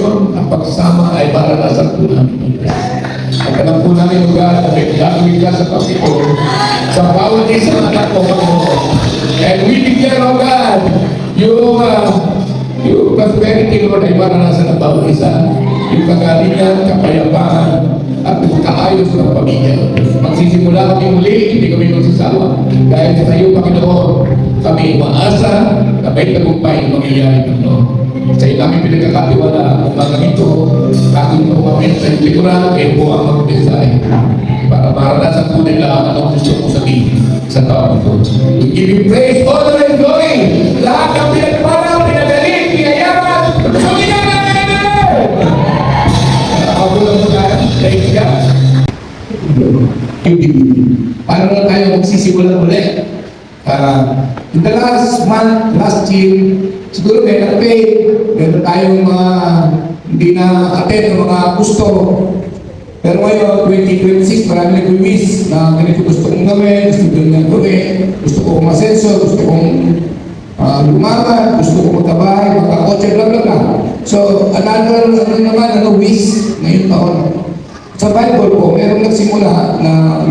resurrection, ang pagsama ay maranasan po namin. At alam po namin, O God, na may gagawin ka sa Panginoon sa bawat isang anak mo, Panginoon. And we declare, O God, yung prosperity, Lord, ay maranasan ng bawat isa. Yung kagalingan, kapayapaan, at kaayos ng pamilya. Magsisimula kami muli, hindi kami magsasawa. Dahil sa iyo, Panginoon, kami umaasa na may tagumpay ang mangyayari, Panginoon. Sa iyo namin pinagkakatiwala ang mga ito, kagod na umamit sa iyong likuran, kayo po ang magpinsay. Para maranasan po nila anong gusto ko sabihin sa taong ito. We give you praise, honor, and glory. Lahat ng pinagpanaw, pinagaling, pinayaman, sumigan na namin! Nakakulang mo tayo. Praise God. Paano na tayo magsisimula ulit? In the last month, last year, siguro may na-pay, meron tayong mga hindi na-attend ng mga gusto. Pero ngayon, 2026, marami nag-wish na ganito gusto kong gawin, gusto kong gawin, gusto kong masenso, gusto kong lumaman, gusto kong magkabay, magkakotse, bla bla bla. So, another wish ngayong taon. Sa Bible po, mayroong nagsimula na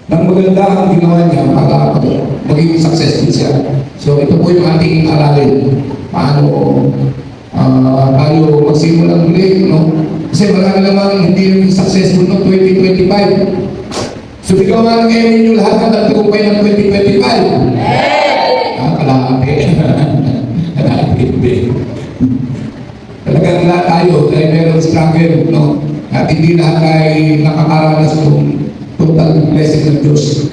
ng maganda ang ginawa niya para maging successful siya. So, ito po yung ating aralin. Paano tayo magsimula muli, no? Kasi marami naman hindi naging successful no 2025. So, bigawan kayo ninyo lahat ng tagumpay ng 2025. Kalahati. Kalahati. Talagang lahat tayo ay meron struggle, no? At hindi lahat ay nakakaranas itong total blessing ng Diyos.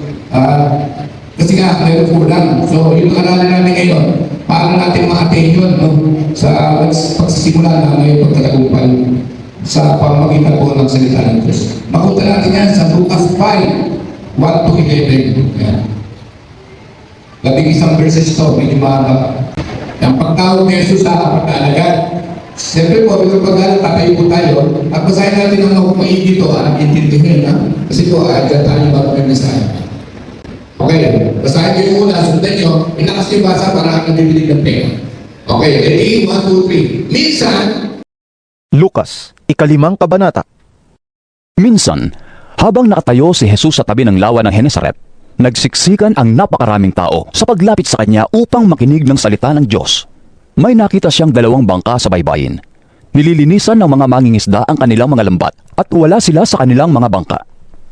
Kasi nga, mayroon kulang. So, yung aralin namin ngayon, paano natin ma-attain yun, no? Sa pagsisimula na ngayon pagkatagumpay sa pamamagitan po ng salita ng Diyos. Makunta natin yan sa Lucas 5, 1-11. Yan. 11 verses to, medyo mahaba. Ang pagtawag ni Jesus sa pagkaalagad. Siyempre po, bilang pag-aaral, tatayo po tayo. At basahin natin ang maigi ito, intindihin, ha? Kasi po, dyan tayo bago may mensahe. Okay, basahin nyo yung una, sundan nyo, inakas nyo basa para nadidilig ng tenga. Okay, ready? 1, 2, 3. Minsan, Lucas, 5 kabanata. Minsan, habang nakatayo si Jesus sa tabi ng lawa ng Genesaret, nagsiksikan ang napakaraming tao sa paglapit sa kanya upang makinig ng salita ng Diyos. May nakita siyang 2 bangka sa baybayin. Nililinisan ng mga mangingisda ang kanilang mga lambat at wala sila sa kanilang mga bangka.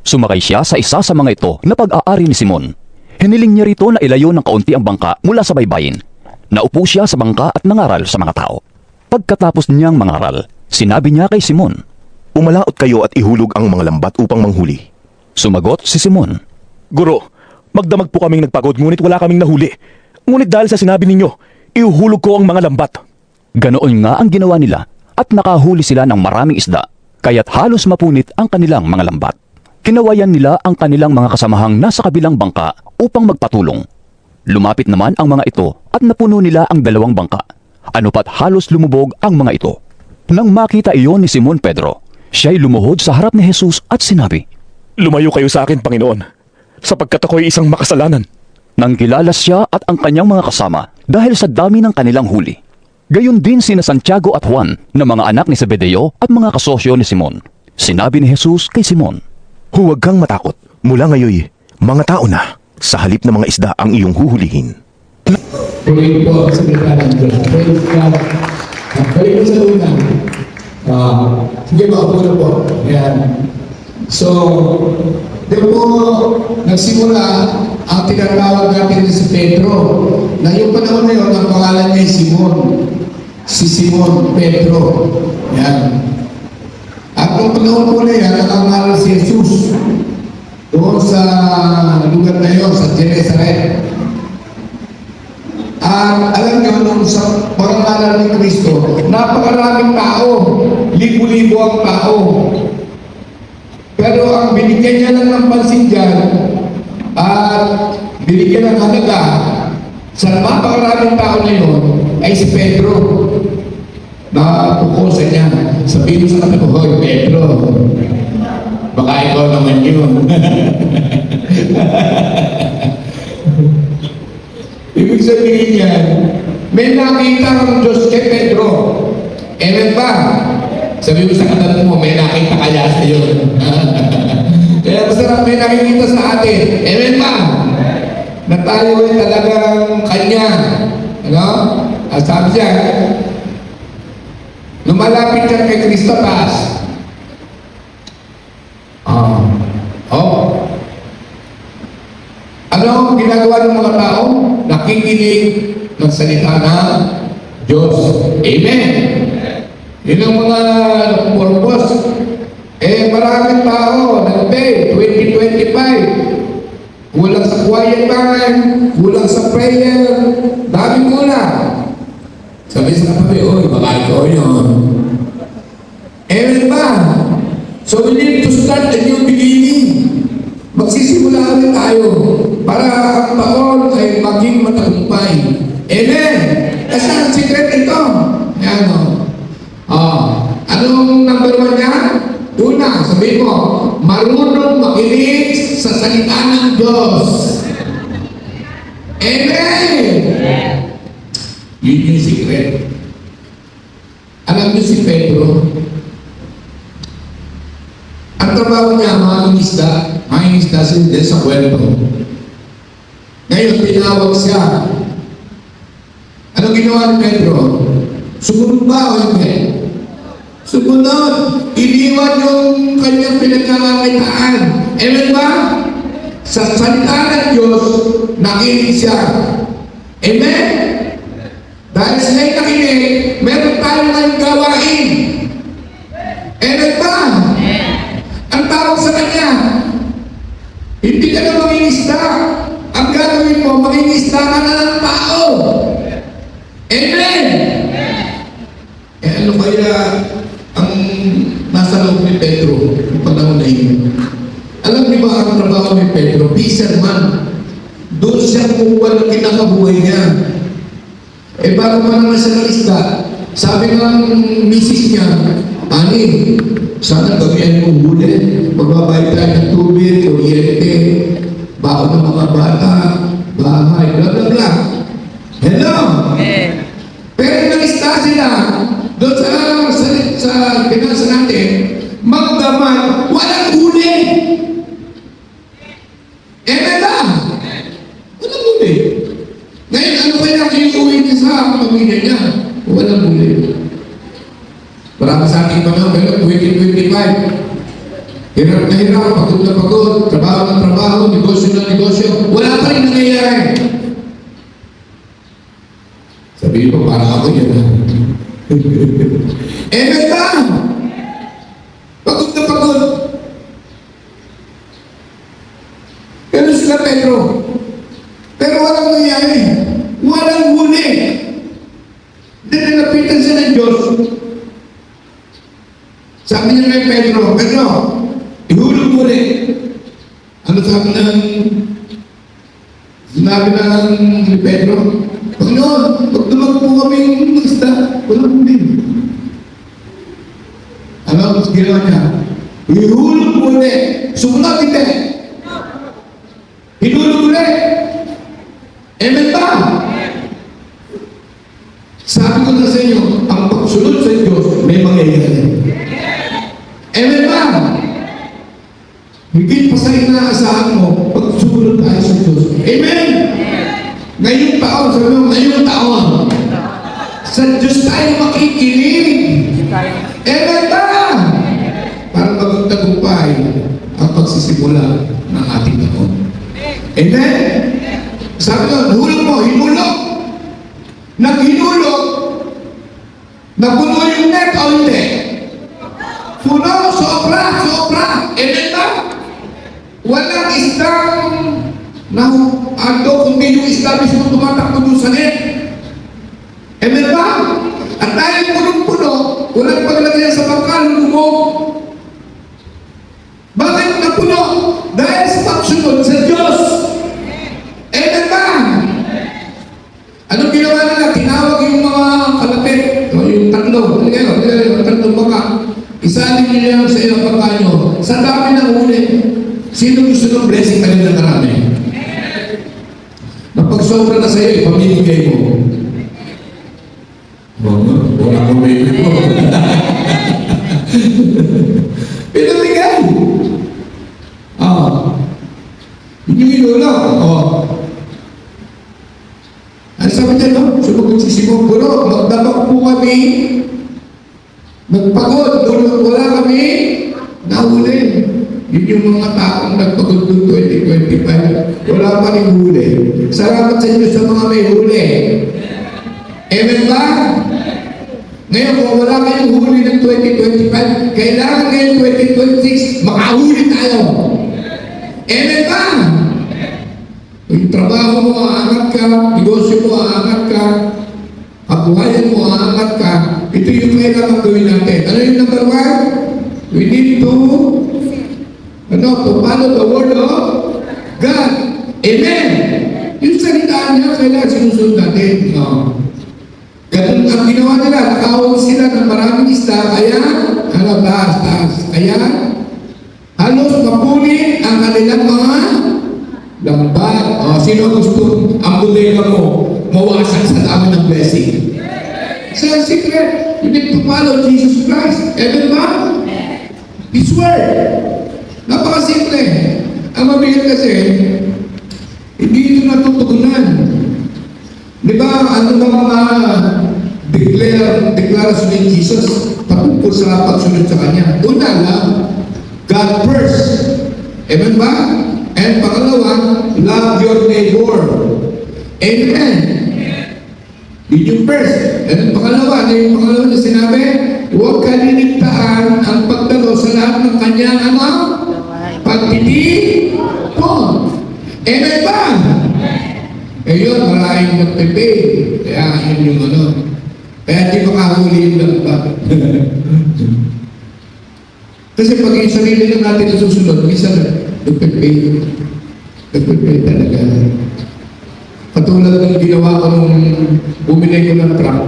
Sumakay siya sa isa sa mga ito na pag-aari ni Simon. Hiniling niya rito na ilayo ng kaunti ang bangka mula sa baybayin. Naupo siya sa bangka at nangaral sa mga tao. Pagkatapos niyang mangaral, sinabi niya kay Simon, "Umalaot kayo at ihulog ang mga lambat upang manghuli." Sumagot si Simon, "Guro, magdamag po kaming nagpagod ngunit wala kaming nahuli. Ngunit dahil sa sinabi ninyo, ihuhulog ko ang mga lambat." Ganoon nga ang ginawa nila at nakahuli sila ng maraming isda, kaya't halos mapunit ang kanilang mga lambat. Kinawayan nila ang kanilang mga kasamahang nasa kabilang bangka upang magpatulong. Lumapit naman ang mga ito at napuno nila ang 2 bangka. Ano pat halos lumubog ang mga ito. Nang makita iyon ni Simon Pedro, siya'y lumuhod sa harap ni Jesus at sinabi, "Lumayo kayo sa akin, Panginoon, sapagkat ako'y isang makasalanan." Nang kilala siya at ang kanyang mga kasama dahil sa dami ng kanilang huli. Gayon din sina Santiago at Juan na mga anak ni Zebedeo at mga kasosyo ni Simon. Sinabi ni Jesus kay Simon, "Huwag kang matakot. Mula ngayon, mga tao na. Sa halip ng mga isda ang iyong huhulihin." tuloy po sa salita ng Diyos. Praise God. Balik mo sa una. Sige, maupo na po. Ayan. So, di po, nagsimula ang tinatawag natin si Pedro. Na yung panahon na yun, ang pangalan niya ay Simon. Si Simon Pedro. Yan. At nung panahon po na yan, nakangaral si Jesus. Doon sa lugar na yun, sa Genesaret. At alam niyo, nung sa pangalan ni Kristo, napakaraming tao. Libo-libo ang tao. Pero ang binigyan niya lang ng pansin dyan at binigyan ng halaga sa napakaraming tao na yun ay si Pedro. Napukusan niya. Sabihin sa katabi ko, "Hoy, Pedro, baka ikaw naman yun." Ibig sabihin niya, may nakita ng Diyos kay Pedro. Amen ba? Sabi mo sa kanan mo, may nakita kaya sa'yo. Kaya masarap may nakikita sa atin. Amen ba? Na tayo ay talagang Kanya. Ano? At sabi siya, lumalapit ka kay Kristo taas. Ano ang ginagawa ng mga tao? Nakikinig ng salita ng Diyos. Amen. Yun ang mga purpose. Maraming tao nag-pay 2025. Kulang sa quiet time, kulang sa prayer, daming kulang. Sabi sa katabi, oy, baka ikaw yun. Amen ba? So we need to start a new beginning. Magsisimula ulit tayo para ang taon ay maging matagumpay. Amen! Kasi ang secret ito. Yan o. Anong number 1 niya? Una, sabihin mo, marunong makinig sa salita ng Diyos. Amen! Yun yung secret. Alam niyo si Pedro, ang trabaho niya, mangingisda siya sa kwento. Ngayon, tinawag siya. Ano ginawa ni Pedro? Sumunod ba o hindi? Sumunod. Iniwan yung kanyang pinagkakakitaan. Amen ba? Sa salita ng Diyos, nakinig siya. Amen? Dahil sila'y nakinig, meron tayo ngayong gawain. Amen ba? Ang tawag sa kanya, hindi ka na mangingisda. Ang gagawin mo, mangingisda ka na ng tao. Amen! Ano kaya ang nasa loob ni Pedro yung panahon na yun? Alam niyo ba ang trabaho ni Pedro? Fisherman. Doon siya kumuha ng kinakabuhay niya. Bago pa naman siya nalisda, sabi ng misis niya, Ani, sana gamihan mo huli. Magbabayad tayo ng tubig, kuryente, baon ng mga bata, bahay, bla bla bla. Hello? Pero nalista sila doon sa pinansa natin, magdaman, walang huli. Ba? Walang huli. Ngayon, ano kaya iuwi niya sa pamilya niya? Walang huli. Marami sa ating panahon, pero 2025. Hirap na hirap, pagod na pagod, trabaho na trabaho, negosyo na negosyo. Wala pa rin nangyayari. Sabihin mo, para ako yan. Ba? Pagod na pagod. Pero sila Pedro. Pero walang nangyayari. Walang huli. Nilalapitan siya ng Diyos. Sabi niya kay Pedro, ihulog mo rin. Ano sabi sinabi ni Pedro, Panginoon, pag dumag po kami ng isda, walang din. Ano ang ginawa niya? Ihulog mo rin. Sumunod hindi. Hinulog mo rin. Amen ba? Sabi ko na sa inyo, ang pagsunod sa Diyos, may mangyayari. Amen ba? Higit pa sa inaasahan mo, pag sumunod tayo sa Diyos. Amen? Ngayong taon, sabi mo, ngayong taon, sa Diyos tayo makikinig. Amen ba? Para magtagumpay ang pagsisimula ng ating taon. Amen? Sabi ko, hulog mo, hinulog. Naghinulog, napuno yung net o hindi? Puno, sobra. Amen ba? Walang isdang kundi yung isda mismo tumatakbo doon sa net. Amen ba? At dahil punong-puno, walang paglagyan sa bangka, lulubog. Bakit napuno? Dahil sa pagsunod sa Diyos. Amen ba? Anong ginawa nila? Tinawag yung mga kalapit, yung tatlo. Yung tatlong baka. Isalin nila sa iyo ang baka nyo. Sa dami ng huli. Sino gusto ng blessing ka rin na marami? Napag-sobra na sa iyo, ipamimigay mo. Wala ko may mo. Hindi inulong. Ano sabi niya, no? Sumagot si Simon, Guro, magdamag po kami, nagpagod, wala kami, nahuli. Yun yung mga taong nagpagod noong 2025. Wala pa rin huli. Salamat sa inyo sa mga may huli. Amen ba? Ngayon, kung wala kayong huli ng 2025, kailangan ngayon 2026, makahuli tayo. Amen ba? Yung trabaho mo, aangat ka, negosyo mo, aangat ka, kabuhayan mo, aangat ka, ito yung kailangan gawin natin. Ano yung number one? We need to follow the word of God. Amen! Yung salitaan niya, kailangan sinusunod natin. Ganun ang ginawa nila, nakawag sila ng maraming isda, kaya, taas. Kaya, halos mapulit ang kanilang mga lambat. Sino gusto ang bodega mo mawasan sa dami ng blessing? Sa secret, you need to follow Jesus Christ. Amen ba? His word. Napakasimple. Ang mabigat kasi, hindi ito natutugunan. Di ba, ano ba mga deklarasyon ni Jesus patungkol sa pagsunod sa Kanya? Una lang, God first. Amen ba? And pangalawa, love your neighbor. Amen. Yun yung first. And pangalawa, ano yung pangalawa na sinabi? Huwag kaliligtaan ang pagdalo sa lahat ng kanyang pagtitipon. Amen ba? Eh yun, maraming nagpipay. Kaya yun yung Kaya di makahuli yung lambat. Kasi pag yung sarili lang natin na susunod, minsan nagpipay. Nagpipay talaga. Katulad ng ginawa ko nung bumili ko ng truck,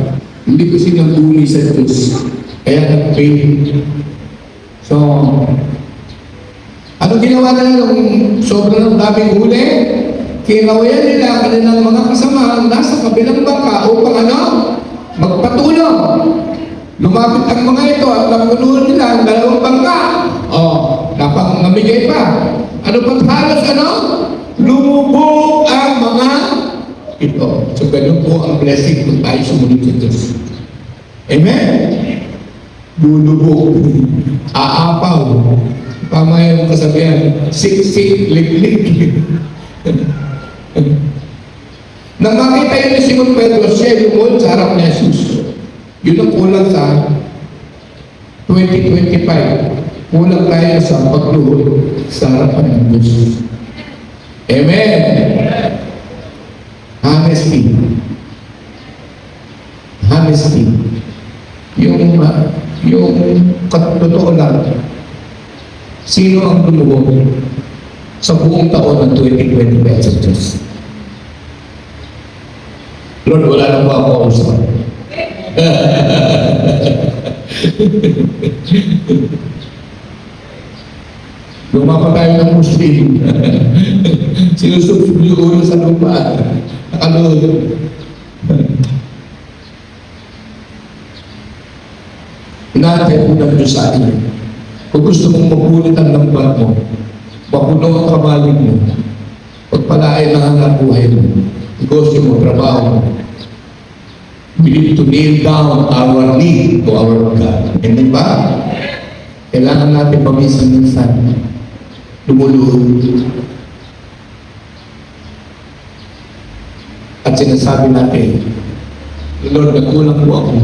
hindi ko sinambuli sa Diyos. Kaya nagpipay. So, ano ginawa nila nung sobrang daming huli? Kinawayan nila kanilang mga kasama nasa kabilang bangka upang magpatulong. Lumapit ang mga ito at napunuhan nila ang dalawang bangka. Dapat namigay pa. Ano pang halos lumubog ang mga ito. So ganun po ang blessing kung tayo sumunod sa Diyos. Amen? Lulubog. Aapaw. Tama yung kasabihan. Siksik, liklik. Nang makita yun ni Simon Pedro, siya lumod sa harap ni Jesus. Yun ang kulang sa 2025. Kulang tayo sa pagluhod sa harapan ng Diyos. Amen! Honesty. Honesty. Yung totoo lang. Sino ang lumuhod sa buong taon ng 2025 sa Diyos? Lord, wala na ba ako usap? Lumapa tayo ng Muslim. Sinusubsub yung ulo sa lupa. Nakalod. Inaantay po ng Diyos sa atin. Kung gusto mong mabulit ang lambat mo, mapuno ang kamalig mo, pagpalain ang hanap buhay mo, negosyo mo, trabaho mo, we need to kneel down our need to our God. Hindi ba? Kailangan natin paminsan-minsan lumuluhod. At sinasabi natin, Lord, nagkulang po ako.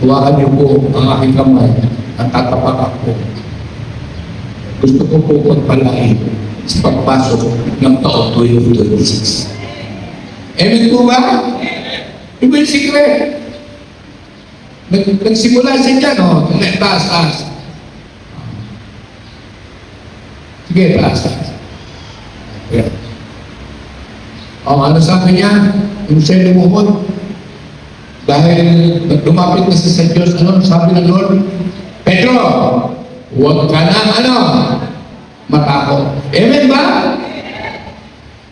Huwakan niyo po ang aking kamay at tatapak ako. Gusto ko po pagpalain sa pagpasok ng taon 2026. Amen po ba? Yung ba yung secret? Nagsimula siya dyan, taas. Sige, taas. Yeah. Ano sabi niya? Yung siya lumuhod. Dahil lumapit na sa Diyos, sabi ng Lord, Pedro, huwag ka na, matakot. Amen ba?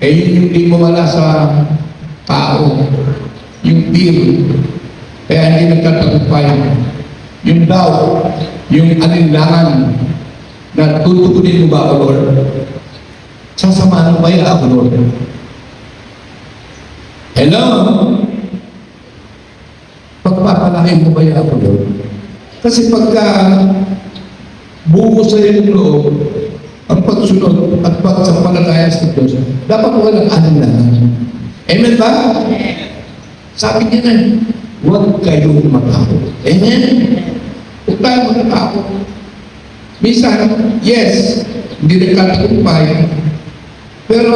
Yun yung di mawala sa tao, yung fear, kaya hindi nagtatagumpay. Yung doubt, yung alinlangan na na tutukunin mo ba ako, Lord? Sasamahan mo kaya ako, Lord? Hello? Pagpapalakin mo kaya ako, Lord? Kasi pagka buo sa iyong loob, ang pagsunod at pagsampalataya sa Diyos, dapat walang alam-alam. Amen ba? Sabi niya na, huwag kayong matakot. Amen? Huwag tayong matakot. Minsan, yes, hindi nagtatagumpay. Pero,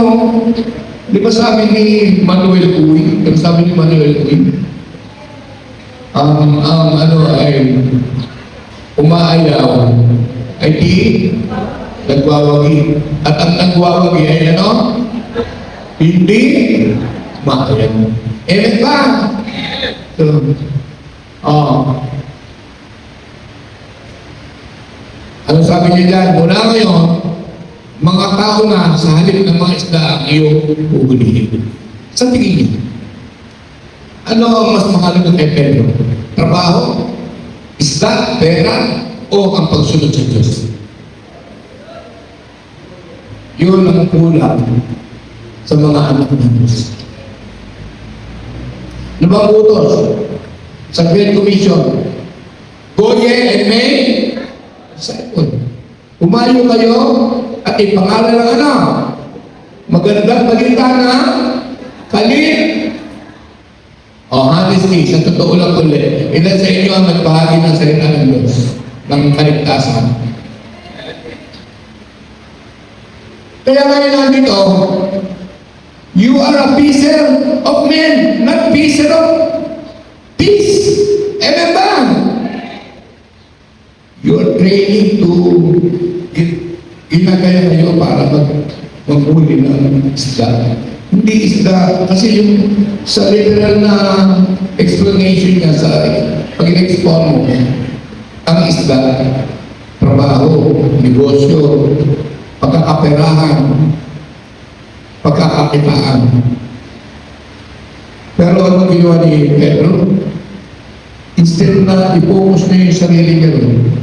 di ba sabi ni Manuel Uy, sabi ni Manuel Uy, ang ano ay umaayaw ay di nagwawagi. At ang nagwawagi ay ano? Hindi maayaw. Amen ba? So, ano sabi niya dyan? Mula ngayon, mga tao na sa halip ng mga isda ang iyong uhulihin. Sa tingin niyo, ano ang mas mahalaga kay Pedro? Trabaho, isda, pera, o ang pagsunod sa Diyos? Yun ang kulang sa mga anak ng Diyos. Lumang utos sa Great Commission, go ye and make disciples. Umayo kayo at ipangalan ng ano? Magandang balita na kalit. Honestly, sa totoo lang ulit, ilan sa inyo ang nagbahagi ng salita ng Diyos, ng kaligtasan? Kaya ngayon nandito, you are a fisher of men, not fisher of peace. Amen ba? You are training to ginagaya kayo para maghuli ng isda. Hindi isda, kasi yung sa literal na explanation niya sa pag-expon mo, ang isda, trabaho, negosyo, pagkakaperahan, pagkakakitaan. Pero ano ginawa ni Pedro? Instead na i-focus niya yung sarili niya rin,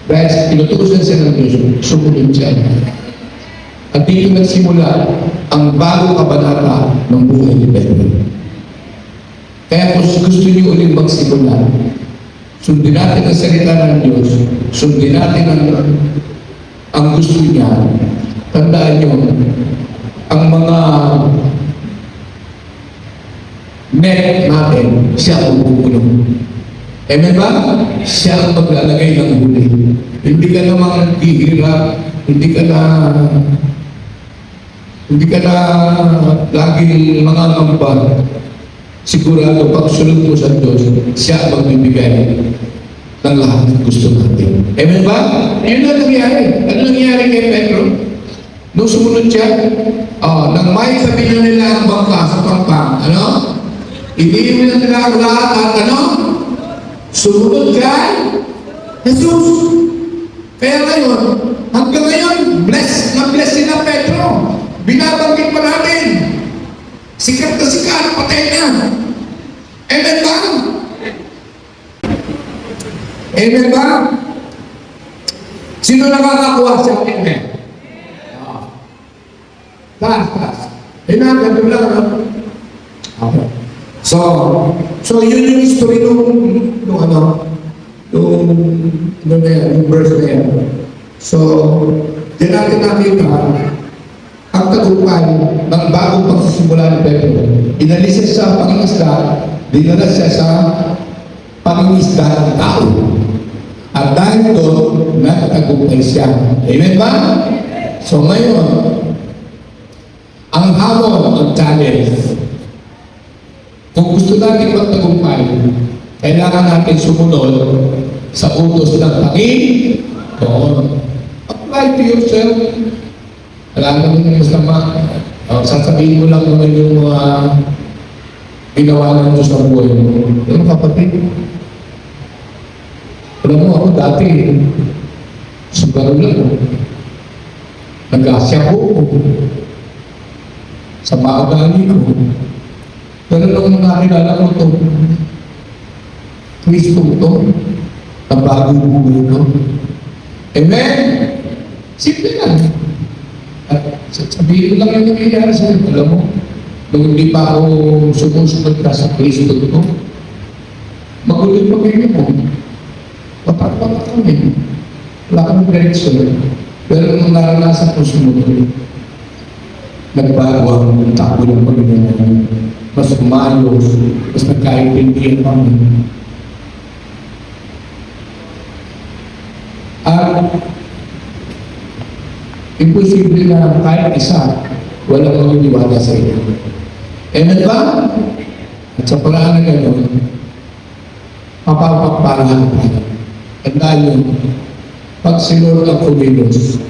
dahil pinutusan siya ng Diyos, sumunod siya. At dito nagsimula ang bagong kabanata ng buhay ni Pedro. Kaya kung gusto niyo ulit magsimula, sundin natin ang salita ng Diyos, sundin natin ang gusto niya. Tandaan niyo, ang mga net natin, siya ang pupunong. Amen ba? Siya ang maglalagay ng huli. Hindi ka namang hihirap, hindi ka na laging mga ngamba. Sigurado, pag sunod mo sa Diyos, siya ang magbibigay ng lahat ng gusto natin. Amen ba? Yun ang nangyari. Ano nangyari kay Pedro? Nung sumunod siya, nang may sabi na nila ang bangka sa pangpang, ano? Iniiwan na nila ang lahat at ano? Sumunod kay Jesus. Kaya ngayon, hanggang ngayon, bless sila Pedro. Binabanggit pa natin. Sikat na sikat, patay na. Amen ba? Amen ba? Sino nakakakuha sa amen? Taas. Amen, ganun lang. Okay. So yun yung history nung verse na yan. So, din natin nakita ang tagumpay ng bagong pagsisimula ni Pedro. Inalis siya sa pangingisda, dinala siya sa pangingisda ng tao. At dahil doon, nagtagumpay siya. Amen ba? So ngayon, ang hamon, ang challenge, kung gusto natin magtagumpay, kailangan natin sumunod sa utos ng Panginoon. Apply to yourself. Wala naman masama. Sasabihin mo lang naman yung mga ginawa ng Diyos sa buhay mo. Pero kapatid, alam mo ako dati, siguro lang, nag-asya ko sa maagali ko. Pero nung nakilala ko ito, Kristo ito, ang bagong buhay ko. Amen? Simple lang. At sabihin ko lang yung nangyayari sa'yo. Alam mo, nung hindi pa ako sumusunod ka sa Kristo ko, magulo yung pamilya mo. Patak-patak kami. Wala kang direksyon. Pero nung naranasan ko sumunod, nagbago ang takbo ng Panginoon. Mas umalos, mas nagkaintindihan kami. At imposible na kahit isa, walang maniniwala sa iyo. Amen ba? At sa paraan na gano'n, mapapagpalahan tayo. At dahil pag si Lord ang kumilos,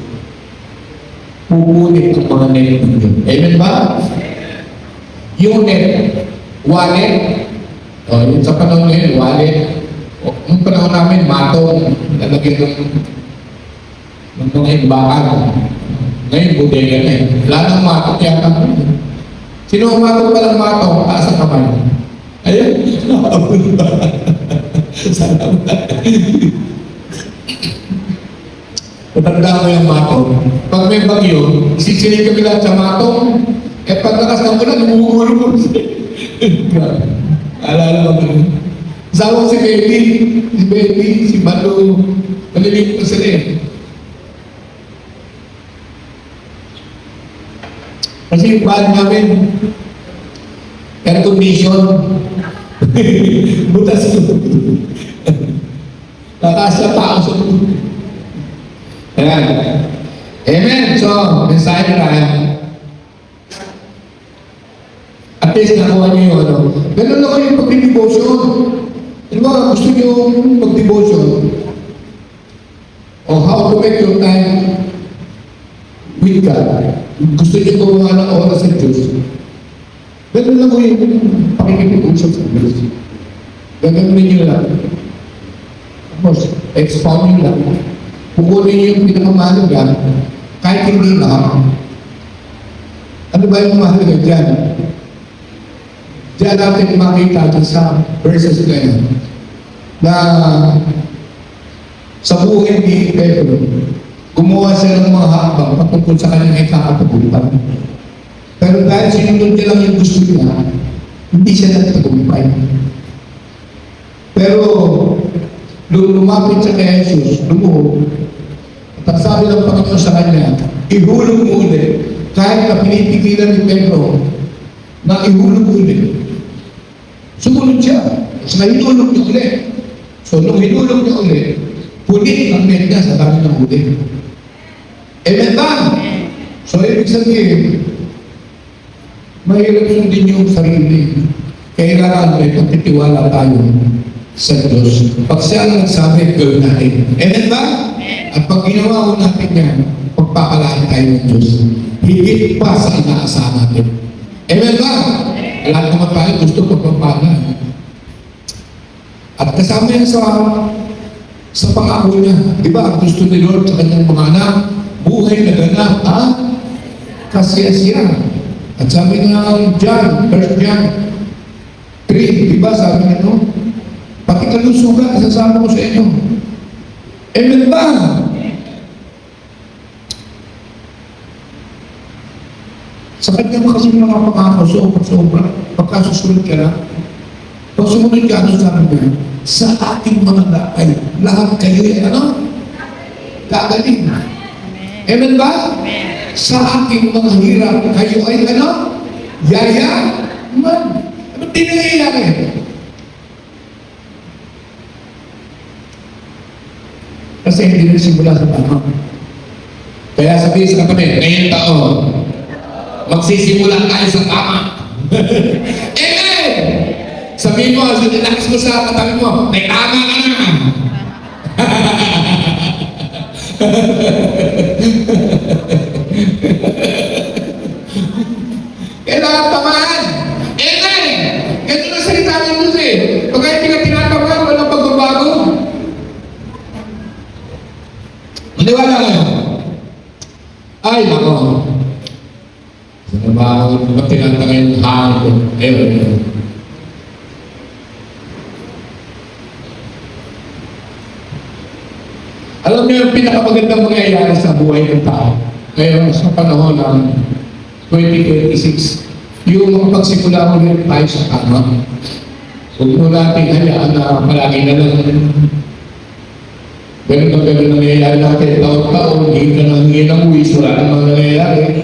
pupunit ang mga net ninyo. Amen ba? Yung net, wallet, yung sa panahon ngayon, wallet, yung panahon namin, matong, lalagyan ng mga imbakan. Ngayon, bodega na eh. Wala nang matong yata. Sino ang matong palang matong? Taas ang kamay. Ayun. Salamat. Matanda ko yung matong. Pag may bagyo, sisinig kami lahat sa matong. Eh pag lakas ng ulan, umuulo ko. Alala mo ba? Sawa si Baby, si Balo. Maliliit ko sila eh. Kasi yung bahan namin, air condition. Butas ko. Nakasya tao sa tubig. Ayan. Amen. So, mensahe na tayo. At least nakuha niyo yung ano. Ganun lang kayo pag-devotion. Ano ba, gusto niyo mag-devotion? O how to make your time with God. Gusto niyo gumawa ng oras sa Diyos. Ganun lang kayo yung pakikipag-usap sa Diyos. Ganun niyo lang. Tapos, expound niyo lang. Pukunin niyo yung pinakamahalaga, kahit hindi na. Ano ba yung mahalaga dyan? Diyan natin makita sa verses na yan, na sa buhay ni Pedro, gumawa siya ng mga hakbang patungkol sa kanyang ikakatagumpay. Pero dahil sinunod niya lang yung gusto niya, hindi siya nagtagumpay. Pero, nung lumapit siya kay Jesus, lumuhod, at sabi ng Panginoon sa kanya, ihulog mo ulit. Kahit na pinipigilan ni Pedro na ihulog ulit. Sumunod siya. So, hinulog niya ulit. So, nung hinulog niya ulit, punit ang net niya sa dami ng ulit. Amen ba? So, ibig sabihin, mahirap sundin yung sarili. Kailangan may pagtitiwala tayo sa Diyos. Pag siya ang nagsabi, gawin natin. Amen ba? At pag ginawa ko natin yan, pagpapalaan tayo ng Diyos. Higit pa sa inaasahan natin. Amen ba? Lahat naman tayo gusto pagpapalaan. At kasama yan sa pangako niya. Di ba? Ang gusto ni Lord sa kanyang mga anak, buhay na ganap, kasiyasiya. At sabi ng John, 1 John 3, di ba? Sabi niya, no? Pati kalusugan, isasama ko sa inyo. Amen ba? Sa kanya kasi mga pangako, sobra. Pagkasusunod ka na, pag sumunod ka, ano sabi niya? Sa ating mga lakay, lahat kayo ay ano? Gagaling. Amen ba? Sa ating mga hirap, kayo ay ano? Yaya? Man. Ano tinayayari? Kasi hindi nagsimula sa tama. Kaya sabihin sa katabi, ngayong taon, magsisimula tayo sa tama. Amen! Sabihin mo, lakas mo sa katabi mo, may tama ka na. Kailangan tamaan. Amen! Ganito na salita ng Diyos eh. Pag hindi ka tinatamaan, walang pagbabago. Maniwala kayo. Ay, nako. Sana ba ang tinatangay ng hangin? Ayun. Alam niyo yung pinakamagandang mangyayari sa buhay ng tao ngayon sa panahon ng 2026, yung makapagsimula ulit tayo sa tama. Huwag mo natin hayaan na palagi na lang ganun ang ganun nangyayari natin taon-taon, hindi ka nang hingin ng uwis, wala namang nangyayari.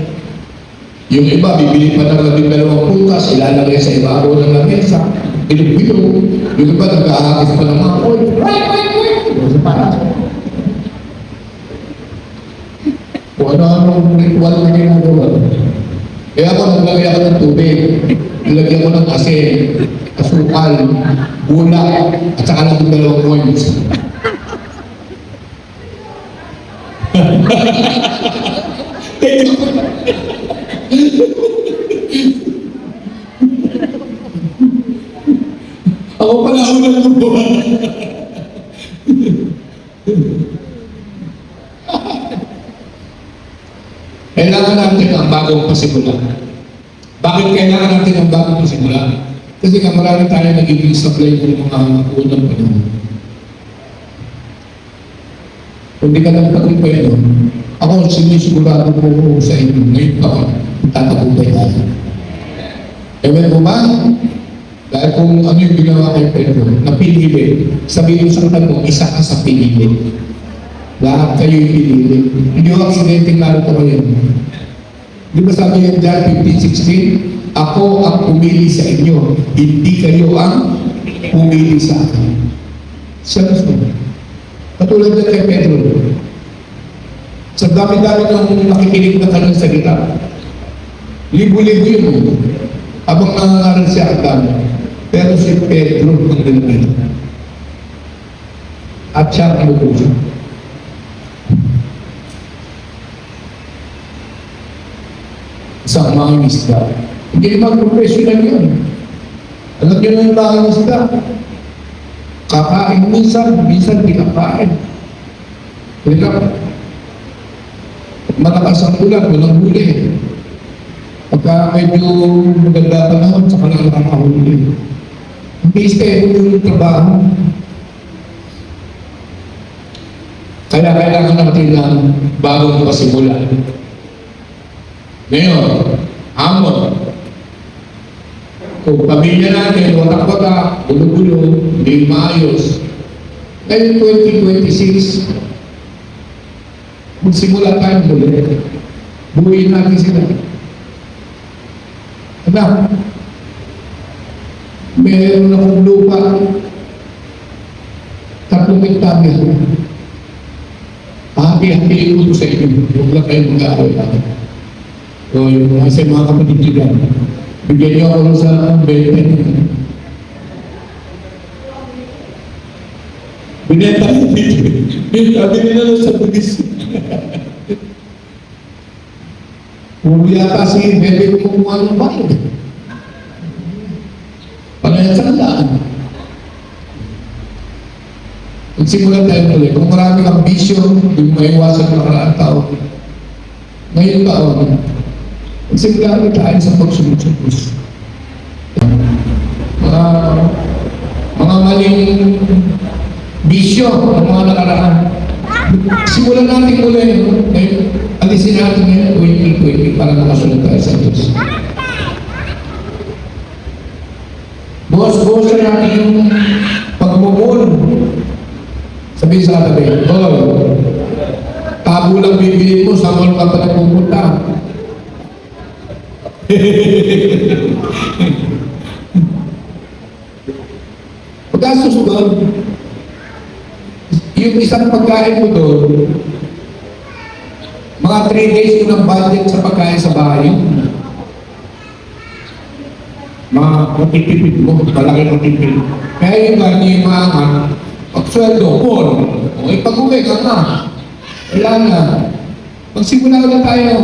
Yung iba, bibili pa ng 2 prutas, ilalagay sa ibabaw ng lamesa, bilog-bilog. Yung iba, nag-aakis pa ng mga oil. Kung ano-anong ritual na ginagawa. Kaya ako naglagay ako ng tubig, nilagyan ko ng asin, asukal, bulak, at saka ng 2 coins. Ako pala ako ng gumawa. Kailangan natin ang bagong pasimula. Bakit kailangan natin ang bagong pasimula? Kasi nga marami tayo nagiging supply ng mga unang panahon. Kung di ka lang tagumpay doon, ako sinisigurado ko sa inyo ngayon taon, tatagumpay tayo. Ewan mo ba? Dahil kung ano yung ginawa kay Pedro, na pinili, sabihin sa tanong, isa ka sa pinili. Lahat kayo'y pinili. Hindi ko aksidenteng narito kayo. Di ba sabi yan dyan, 15:16? Ako ang pumili sa inyo, hindi kayo ang pumili sa akin. Siya gusto. Katulad na kay Pedro. Sa dami-dami ng nakikinig na kanyang salita, libo-libo yun. Habang nangangaral siya ang dami. Pero si Pedro ang nilagay. At siya ang lubusan. Isang mga isda. Hindi naman professional yun. Alam niyo na yung mga isda. Kakain minsan di kakain. Kaya malakas ang ulan, walang huli. Pagka medyo maganda panahon, saka lang nakakahuli. Hindi stable yung trabaho. Kaya kailangan natin ng bagong pasimula. Ngayon, hamon. Kung pamilya natin, watak-watak, gulo-gulo, hindi maayos. Ngayon 2026, magsimula tayo muli. Buuin natin sila. Anak, meron akong lupa, 3 hektarya. Hati-hatiin ko ito sa inyo. Huwag lang kayo mag-aaral. So, yung mga kapatid ko dyan, bigyan niyo ako sa benta. Binenta ko dito. Sabi nila lang sa bugis. Kung yata si Bebe ko kumuha ng bayo. Panayat sa kalaan. Magsimulan tayo ulit. Kung marami kang bisyo, hindi mo maiwasan ng maraming tao. Ngayon taon, magsimulan tayo sa pagsunod sa Diyos. Mga maling bisyo ng mga nakaraan. Simulan natin ulit. Ngayon, alisin natin ngayon 2020 para nakasunod tayo sa Diyos. Bukas-bukasan natin yung pagmumul. Sabihin sa katabi, tabo lang bibili mo, sa mall ka pa na pumunta. Pagkasos doon, yung isang pagkain mo doon, mga 3 days mo ng budget sa pagkain sa bahay, mga matitipid mo, malaki matitipid. Kaya yung gani yung mga pagsweldo, all. Okay, pag-uwi ka na. Wala na. Magsimula na tayo.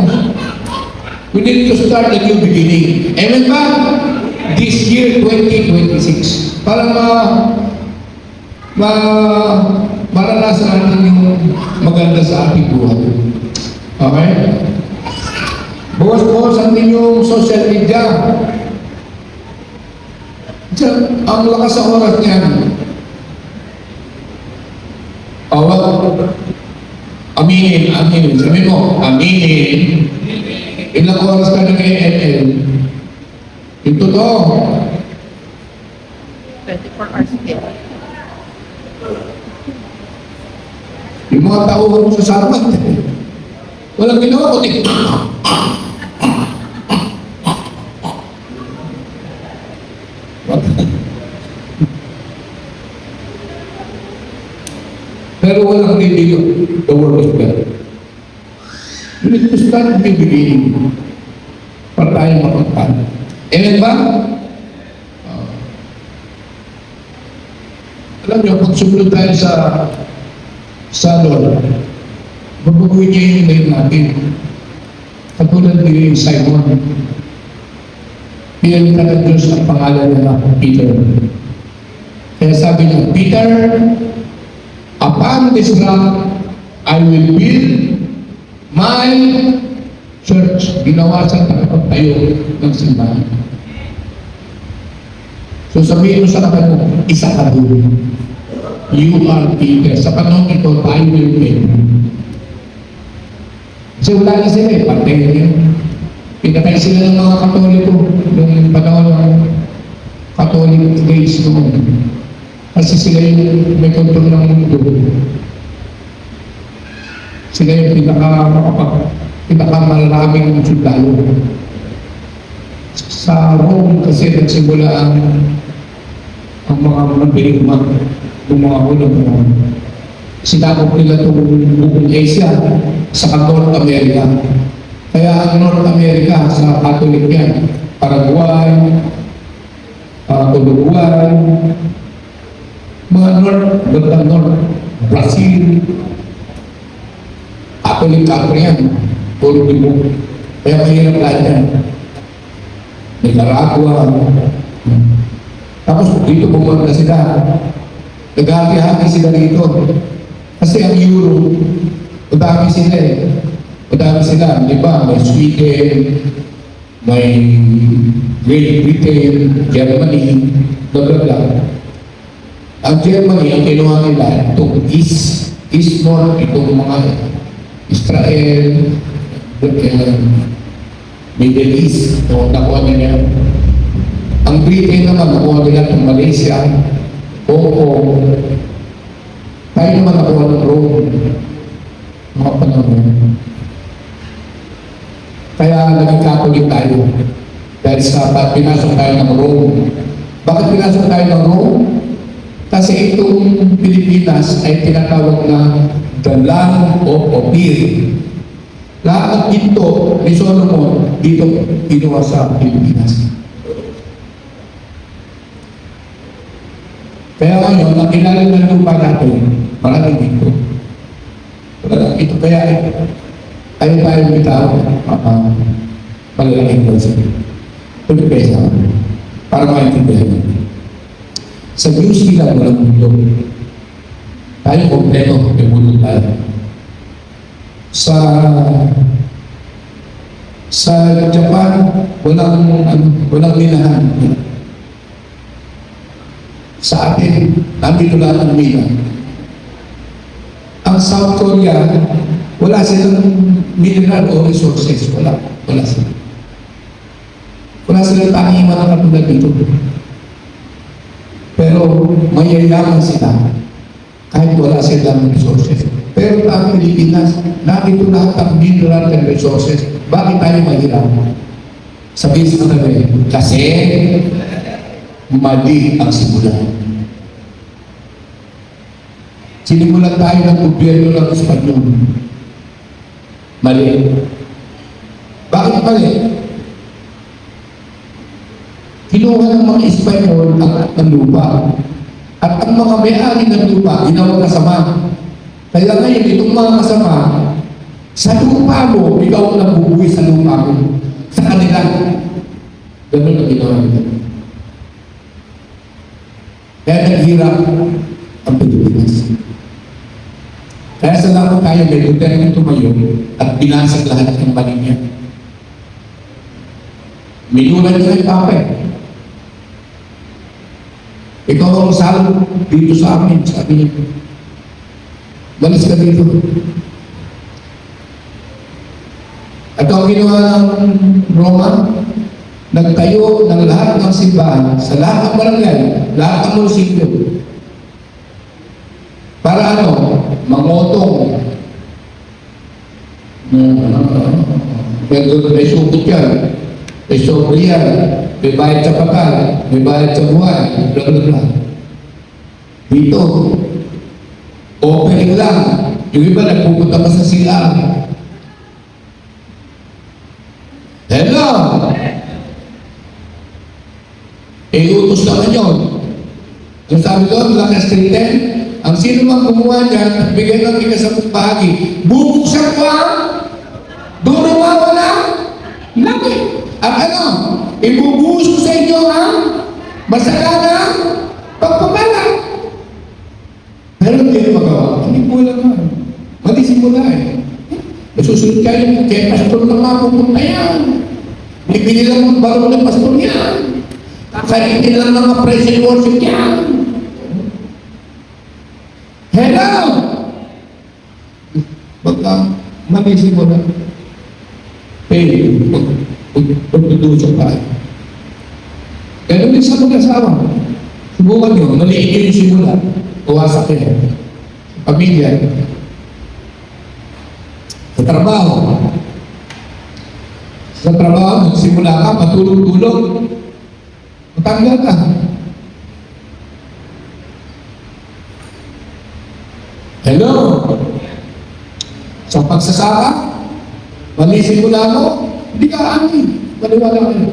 We need to start a new beginning. Amen ba? This year, 2026. Para maranasan natin yung maganda sa ating buhay. Okay? Bukas-bukasan din yung social media. Ang lakas sa oras niyan. Aminin, aminin. Sabi mo, aminin. Ilang oras ka nag-ML? Yung totoo. 24 hours a day. Yung mga tauhan mo sa sarmat. Walang ginawa ko. Pero walang bibigyo. The word of God. You need to start the beginning. Para tayo mapagpala. Amen ba? Alam niyo, pag sumunod tayo sa Lord, mabubuhay niya yung ngayon natin. Katulad ni Simon. Pinalitan ng Diyos ang pangalan niya Peter. Kaya sabi niya, Peter, upon this rock, I will build my church. Ginawa sa tayo ng simbahan. So sabihin mo sa kanya, isa ka doon. You are Peter. Sa panahon ito, I will build. Kasi wala na sila eh, patay niya. Pinatay sila ng mga Katoliko nung panahon ng Catholic days noon. Kasi sila yung may kontrol ng mundo. Sila yung pinakamaraming sundalo. Sa Rome kasi nagsimula ang mga mabirigma ng mga unang sinakop nila itong buong Asia sa North America. Kaya ang North America sa Catholic yan, Paraguay, Uruguay, mga North, Brazil, Catholic country yan, puro bibo. Kaya mahirap lahat yan. Nicaragua. Tapos dito pumunta sila. Naghati-hati sila dito. Kasi ang Euro, madami sila eh. Madami sila, di ba? May Sweden, may Great Britain, Germany, blah blah blah. Ang Germany, ang kinuha nila, itong East North, itong mga Israel, Middle East, itong nakuha nila. Ang Britain naman, nakuha nila itong Malaysia, Hong Kong. Tayo naman nakuha ng Rome, mga panahon. Kaya naging Catholic tayo. Dahil sa pinasok tayo ng Rome. Bakit pinasok tayo ng Rome? Kasi itong Pilipinas ay tinatawag na the land of Opir. Lahat ng ginto ni Solomon dito kinuha sa Pilipinas. Kaya ngayon, ang ilalim ng lupa natin, maraming ginto. Ito kaya ayaw tayo bitaw, malalaking bansa. Pagpesa, para maintindihan natin. Sa Diyos nila walang mundo. Tayo kompleto, may mundo tayo. Sa Japan, walang minahan. Sa atin, nandito lahat ng mina. Ang South Korea, wala silang mineral o resources. Wala sila. Wala silang tangiman na katulad dito. Pero mayayaman sila kahit wala silang resources. Pero ang Pilipinas, nandito lahat ang mineral and resources. Bakit tayo mahirap? Sabihin sa kanya, kasi mali ang simulan. Sinimulan tayo ng gobyerno ng Espanyol. Mali. Bakit mali? Kinuha ng mga Espanyol ang lupa. At ang mga may-ari ng lupa, ginawang kasama. Kaya ngayon, itong mga kasama, sa lupa mo, ikaw ang nabubuhay sa lupa mo. Sa kanila. Ganun ang ginawa nila. Kaya naghirap ang Pilipinas. Kaya sa lahat tayo may Duterte tumayo at binasag lahat ng mali niya. Minulan niya yung Papa eh. Ikaw ang salo dito sa amin, sabi niya. Malis ka dito. At ang ginawa ng Roma, nagtayo ng lahat ng simbahan sa lahat ng barangay, lahat ng munisipyo. Para ano? Mangotong. May sukot yan. May sobre yan. May bayad sa patal. May bayad sa buhay. Blah, blah, blah. Dito, opening lang. Yung iba nagpupunta pa sa CR. Hello! Utos naman yun. Ang sabi doon, lakas 310, ang sino mang gumawa dyan at bigay ng ikasapong bahagi, bubuksan ko ang durumawa na langit. At ano, ibubuhos ko sa inyo ang masaganang pagpapala. Pero hindi magawa. Hindi po lang naman. Mali simula eh. Nasusunod kayo, kaya pastor na nga pupunta yan. Bibili lang ng barong ng pastor yan. Kakaitin lang mga praise and worship yan. Hello! Baka mali simula. Pagduduso tayo. Ganun din sa mag-asawa. Subukan nyo, maliit yung simula. Uwasak yun. Pamilya. Sa trabaho. Sa trabaho, nagsimula ka, matulog-tulog. Matanggal ka. Hello? Sa pagsasaka, mali simula mo, hindi ka amin. Maniwala kayo.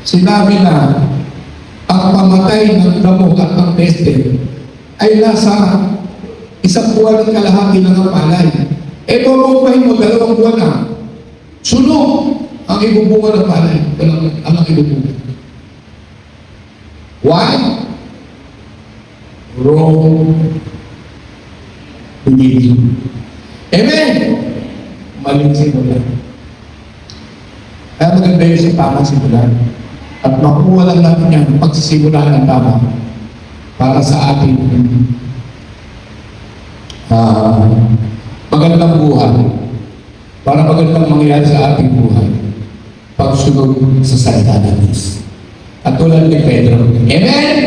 Sinabi na, ang pamatay ng damo at ng peste ay nasa isang buwan ng kalahati ng palay. E bubuhay mo, 2 buwan na. Sunog ang ibubunga ng palay. Ang ibubunga. Why? Wrong religion. Amen? Maling simula. Kaya maganda yun sa tamang simula. At makuha lang natin yan pagsisimula ng tama para sa ating magandang buhay. Para magandang mangyayari sa ating buhay. Pagsunod sa salita ng Diyos. At tulad ni Pedro. Amen?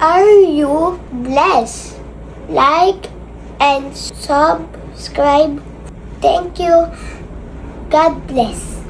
Are you blessed? Like and subscribe. Thank you. God bless.